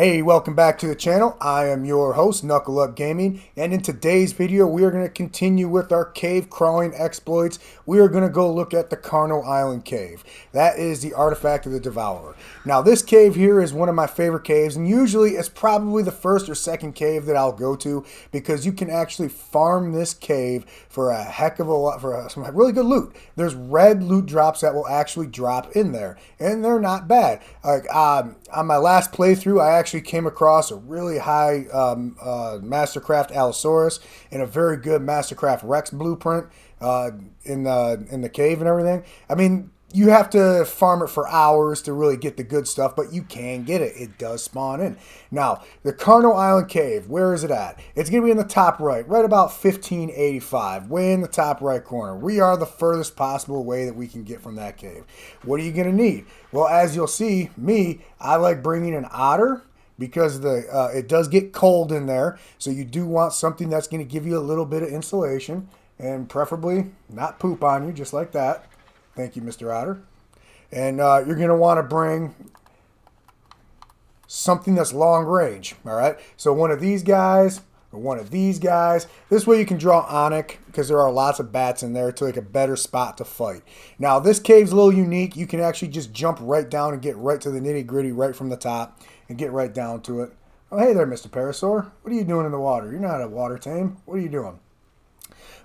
Hey, welcome back to the channel. I am your host, Knuckle Up Gaming, and in today's video, we are going to continue with our cave crawling exploits. We are going to go look at the Carno Island cave. That is the artifact of the devourer. Now, this cave here is one of my favorite caves, and usually it's probably the first or second cave that I'll go to because you can actually farm this cave for a heck of a lot, for some really good loot. There's red loot drops that will actually drop in there, and they're not bad. Like on my last playthrough, I actually came across a really high Mastercraft Allosaurus and a very good Mastercraft Rex blueprint in the cave and everything. I mean, you have to farm it for hours to really get the good stuff, but you can get it. It does spawn in. Now, the Carno Island Cave, where is it at? It's going to be in the top right about 1585, way in the top right corner. We are the furthest possible way that we can get from that cave. What are you going to need? Well, as you'll see, I like bringing an otter because it does get cold in there, so you do want something that's going to give you a little bit of insulation and preferably not poop on you, just like that. Thank you, Mr. Otter. And you're going to want to bring something that's long range, all right? So one of these guys or one of these guys. This way you can draw Onyx because there are lots of bats in there to like a better spot to fight. Now, this cave's a little unique. You can actually just jump right down and get right to the nitty-gritty right from the top and get right down to it. Oh, hey there, Mr. Parasaur. What are you doing in the water? You're not a water tame. What are you doing?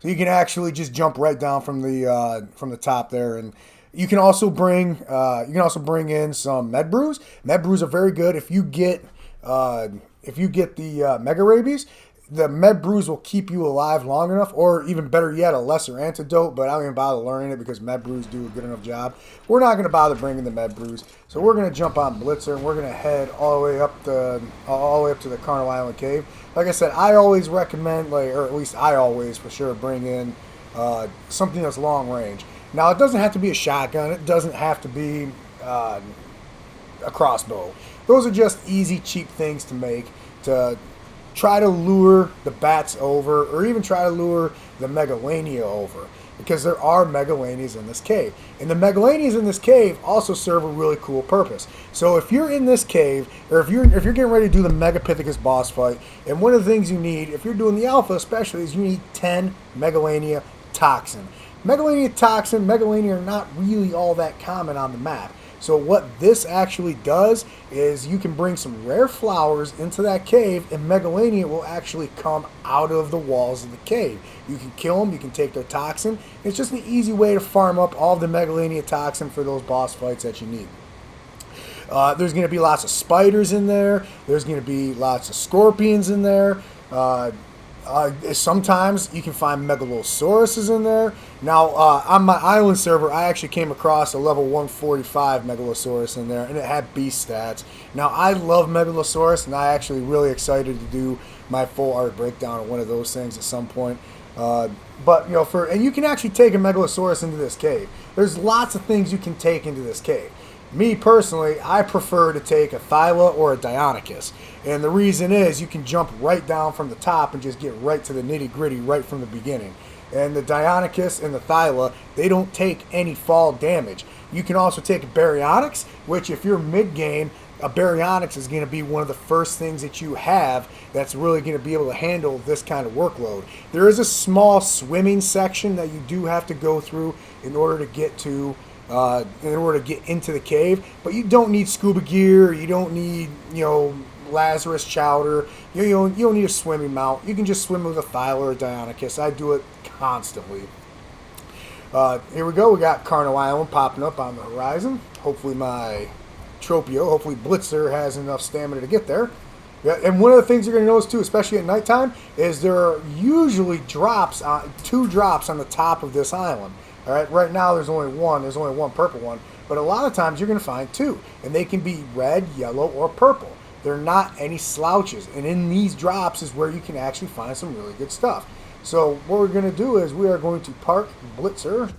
So you can actually just jump right down from the top there, and you can also bring in some med brews. Med brews are very good if you get the mega rabies. The med brews will keep you alive long enough, or even better yet, a lesser antidote, but I don't even bother learning it because med brews do a good enough job. We're not going to bother bringing the med brews, so we're going to jump on Blitzer and we're going to head all the way up to the Carno Island Cave. Like I said, I always recommend, or at least I always for sure bring in something that's long range. Now, it doesn't have to be a shotgun. It doesn't have to be a crossbow. Those are just easy, cheap things to make to try to lure the bats over, or even try to lure the Megalania over, because there are Megalanias in this cave. And the Megalanias in this cave also serve a really cool purpose. So if you're in this cave, or if you're getting ready to do the Megapithecus boss fight, and one of the things you need, if you're doing the Alpha especially, is you need 10 Megalania Toxin. Megalania are not really all that common on the map. So what this actually does is you can bring some rare flowers into that cave, and Megalania will actually come out of the walls of the cave. You can kill them, you can take their toxin. It's just an easy way to farm up all the Megalania toxin for those boss fights that you need. There's going to be lots of spiders in there. There's going to be lots of scorpions in there. Sometimes you can find Megalosauruses in there. Now, on my island server, I actually came across a level 145 Megalosaurus in there, and it had beast stats. Now, I love Megalosaurus, and I'm actually really excited to do my full ARK breakdown of one of those things at some point. But, and you can actually take a Megalosaurus into this cave. There's lots of things you can take into this cave. Me, personally, I prefer to take a Thyla or a Deinonychus. And the reason is you can jump right down from the top and just get right to the nitty-gritty right from the beginning. And the Deinonychus and the Thyla, they don't take any fall damage. You can also take a Baryonyx, which if you're mid-game, a Baryonyx is going to be one of the first things that you have that's really going to be able to handle this kind of workload. There is a small swimming section that you do have to go through in order to get into the cave, but you don't need scuba gear, you don't need, Lazarus chowder, you don't need a swimming mount. You can just swim with a Thyla or a Deinonychus. I do it constantly. Here we go, we got Carno Island popping up on the horizon. Hopefully hopefully Blitzer has enough stamina to get there. Yeah, and one of the things you're going to notice too, especially at nighttime, is there are usually two drops on the top of this island. All right, right now there's only one purple one, but a lot of times you're going to find two, and they can be red, yellow, or purple. They're not any slouches, and in these drops is where you can actually find some really good stuff. So what we're going to do is we are going to park Blitzer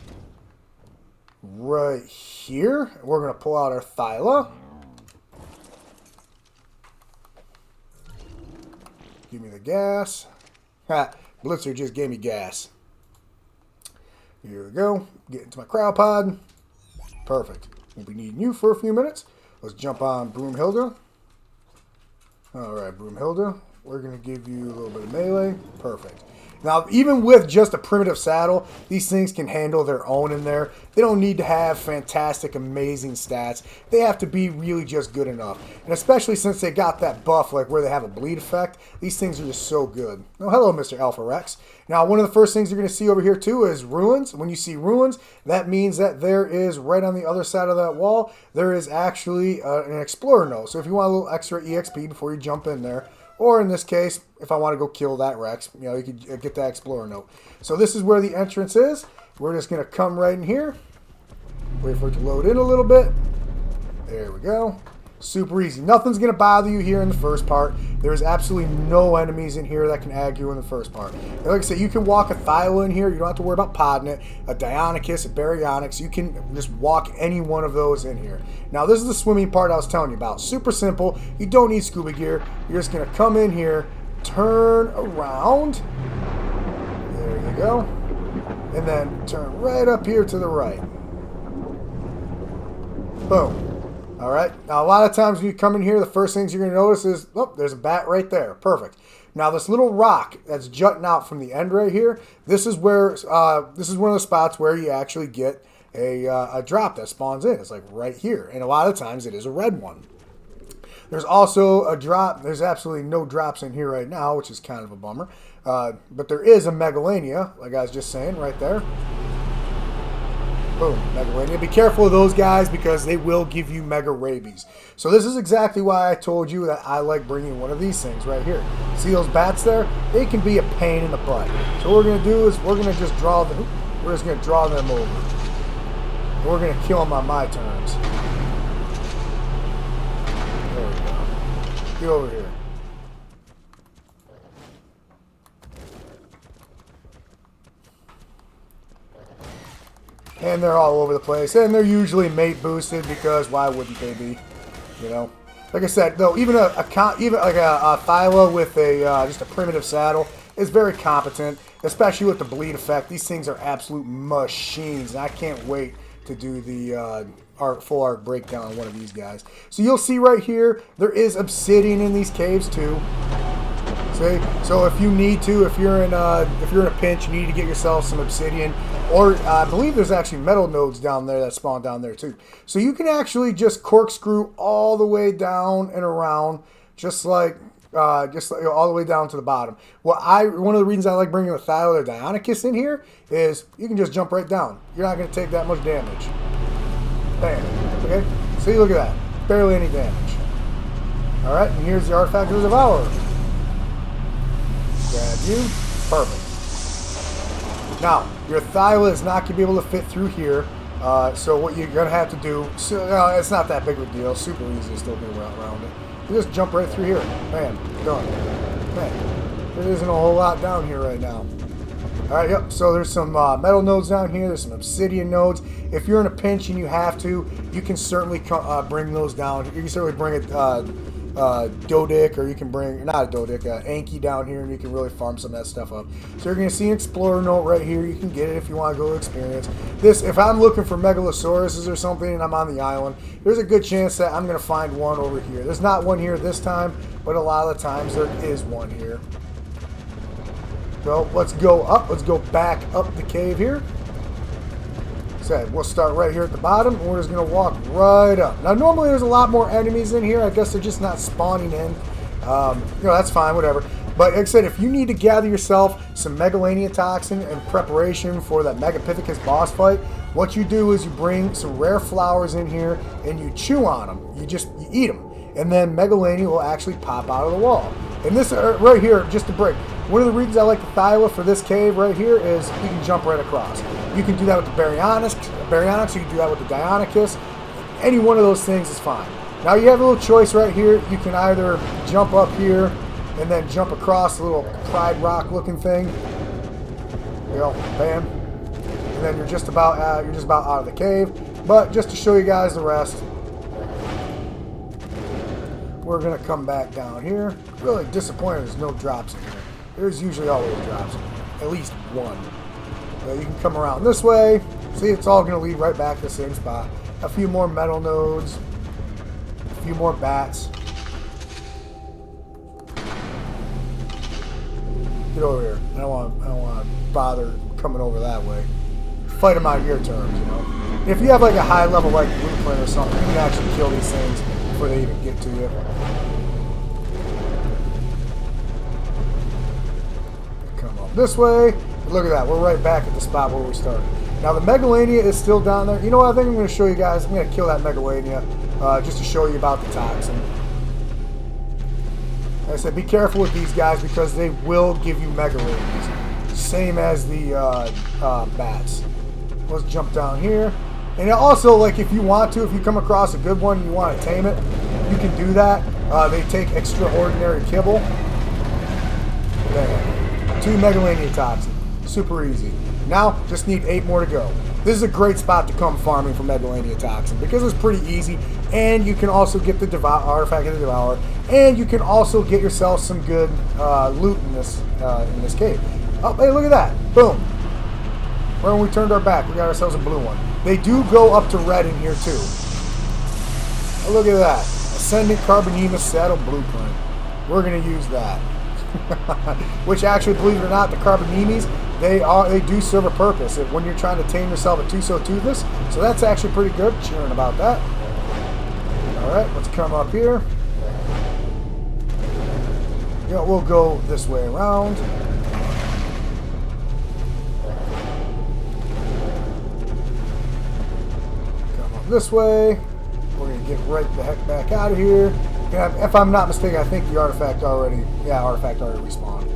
right here. We're going to pull out our Thyla. Give me the gas. Ha, Blitzer just gave me gas. Here we go. Get into my crowd pod. Perfect. We'll be needing you for a few minutes. Let's jump on Broomhilda. Alright, Broomhilda. We're going to give you a little bit of melee. Perfect. Now, even with just a primitive saddle, these things can handle their own in there. They don't need to have fantastic, amazing stats. They have to be really just good enough. And especially since they got that buff, like where they have a bleed effect, these things are just so good. Oh, hello, Mr. Alpha Rex. Now, one of the first things you're going to see over here, too, is ruins. When you see ruins, that means that there is, right on the other side of that wall, there is actually an explorer node. So if you want a little extra EXP before you jump in there, or in this case, if I want to go kill that Rex, you know, you could get that explorer note. So this is where the entrance is. We're just going to come right in here. Wait for it to load in a little bit. There we go. Super easy. Nothing's going to bother you here in the first part. There's absolutely no enemies in here that can ag you in the first part. And like I said, you can walk a Thyla in here. You don't have to worry about podding it. A Dionyscus, a Baryonyx. You can just walk any one of those in here. Now, this is the swimming part I was telling you about. Super simple. You don't need scuba gear. You're just going to come in here, turn around. There you go. And then turn right up here to the right. Boom. Alright, now a lot of times when you come in here, the first things you're going to notice is, oh, there's a bat right there. Perfect. Now this little rock that's jutting out from the end right here, this is where, this is one of the spots where you actually get a drop that spawns in. It's like right here. And a lot of times it is a red one. There's also a drop. There's absolutely no drops in here right now, which is kind of a bummer. But there is a Megalania, like I was just saying, right there. Boom, Megalania. Be careful of those guys because they will give you mega rabies. So this is exactly why I told you that I like bringing one of these things right here. See those bats there? They can be a pain in the butt. So what we're going to do is we're going to just draw them. We're just going to draw them over. And we're going to kill them on my terms. There we go. Get over here. And they're all over the place, and they're usually mate boosted because why wouldn't they be? You know, like I said, though, even like a Thyla with a just a primitive saddle is very competent, especially with the bleed effect. These things are absolute machines, and I can't wait to do the full ARK breakdown on one of these guys. So you'll see right here, there is obsidian in these caves too. See? So if you need to, if you're in a pinch, you need to get yourself some obsidian, or I believe there's actually metal nodes down there that spawn down there too. So you can actually just corkscrew all the way down and around, just like all the way down to the bottom. One of the reasons I like bringing a Thyla or Dionyscus in here is you can just jump right down. You're not going to take that much damage. Bam. Okay. See, look at that. Barely any damage. All right, and here's the artifact of the devourer. Grab you. Perfect. Now, your Thyla is not going to be able to fit through here, so what you're going to have to do, it's not that big of a deal, super easy to still get around it. You just jump right through here. Bam. Done. Man, there isn't a whole lot down here right now. Alright, yep, so there's some metal nodes down here, there's some obsidian nodes. If you're in a pinch and you have to, you can certainly bring those down. You can certainly bring Dodic, or you can bring, not a Dodic, Anki down here, and you can really farm some of that stuff up. So you're going to see an Explorer note right here. You can get it if you want to go experience. This, if I'm looking for Megalosauruses or something and I'm on the island, there's a good chance that I'm going to find one over here. There's not one here this time, but a lot of the times there is one here. So let's go up. Let's go back up the cave here. So we'll start right here at the bottom, and we're just going to walk right up. Now, normally there's a lot more enemies in here. I guess they're just not spawning in. That's fine, whatever. But like I said, if you need to gather yourself some Megalania toxin in preparation for that Megapithecus boss fight, what you do is you bring some rare flowers in here, and you chew on them. You eat them. And then Megalania will actually pop out of the wall. And this right here, just to break, one of the reasons I like the Thyla for this cave right here is you can jump right across. You can do that with the Baryonyx, you can do that with the Dionyscus. Any one of those things is fine. Now you have a little choice right here. You can either jump up here and then jump across the little Pride Rock looking thing. You know, bam. And then you're just about out of the cave. But just to show you guys the rest, we're going to come back down here. Really disappointed there's no drops in here. There's usually always drops in here. At least one. You can come around this way. See, it's all going to lead right back to the same spot. A few more metal nodes. A few more bats. Get over here. I don't want to bother coming over that way. Fight them on your terms, you know. If you have like a high level like blueprint or something, you can actually kill these things before they even get to you. Come up this way. But look at that. We're right back at the spot where we started. Now the Megalania is still down there. You know what? I think I'm going to show you guys. I'm going to kill that Megalania just to show you about the toxin. Like I said, be careful with these guys because they will give you Megalanias. Same as the bats. Let's jump down here. And also, like, if you want to, if you come across a good one and you want to tame it, you can do that. They take extraordinary kibble. There. 2 Megalania toxin. Super easy. Now, just need 8 more to go. This is a great spot to come farming for Megalania toxin because it's pretty easy, and you can also get the artifact of the devourer, and you can also get yourself some good loot in this cave. Oh, hey, look at that! Boom. Right when we turned our back, we got ourselves a blue one. They do go up to red in here too. Oh, look at that. Ascendant Carbonema Saddle Blueprint. We're going to use that. Which actually, believe it or not, the Carbonemas, they do serve a purpose when you're trying to tame yourself a Tuso Toothless. So that's actually pretty good. Cheering about that. Alright, let's come up here. Yeah, we'll go this way around. This way. We're going to get right the heck back out of here. If I'm not mistaken, I think the artifact already respawned.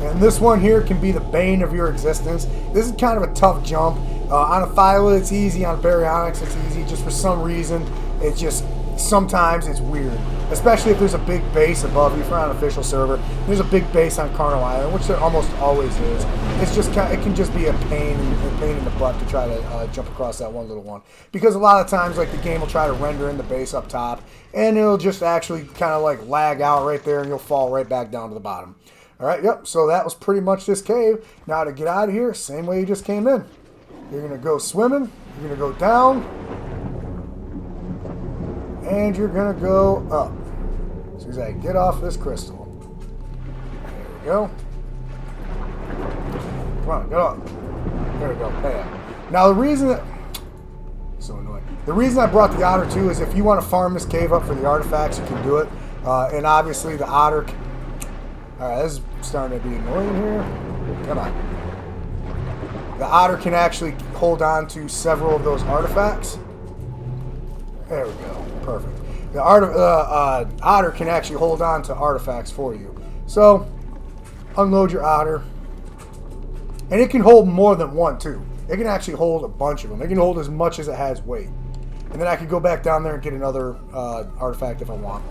And this one here can be the bane of your existence. This is kind of a tough jump. On a Phyla, it's easy. On a Baryonyx, it's easy. Just for some reason, it's just, sometimes it's weird. Especially if there's a big base above you. If you're on an official server, there's a big base on Carno Island, which there almost always is. It's just it can just be a pain in the butt to try to jump across that one little one. Because a lot of times, like, the game will try to render in the base up top, and it'll just actually kind of like lag out right there, and you'll fall right back down to the bottom. All right, yep. So that was pretty much this cave. Now to get out of here, same way you just came in. You're gonna go swimming. You're gonna go down. And you're going to go up. So as I get off this crystal. There we go. Come on, get up. There we go. Bam. Now the reason that... So annoying. The reason I brought the otter too is if you want to farm this cave up for the artifacts, you can do it. And obviously the otter... Alright, this is starting to be annoying here. Come on. The otter can actually hold on to several of those artifacts. There we go. Perfect. The otter can actually hold on to artifacts for you. So, unload your otter. And it can hold more than one, too. It can actually hold a bunch of them. It can hold as much as it has weight. And then I could go back down there and get another artifact if I want.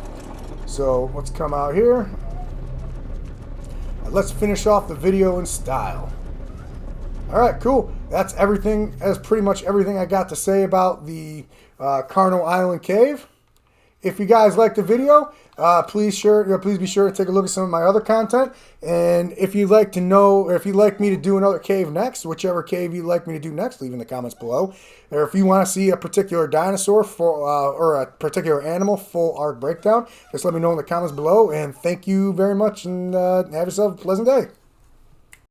So, let's come out here. Let's finish off the video in style. Alright, cool. That's everything. That's pretty much everything I got to say about the Carno Island Cave. If you guys liked the video, please be sure to take a look at some of my other content. And if you'd like to know, or if you'd like me to do another cave next, whichever cave you'd like me to do next, leave in the comments below. Or if you want to see a particular dinosaur or a particular animal full ARK Breakdown, just let me know in the comments below. And thank you very much, and have yourself a pleasant day.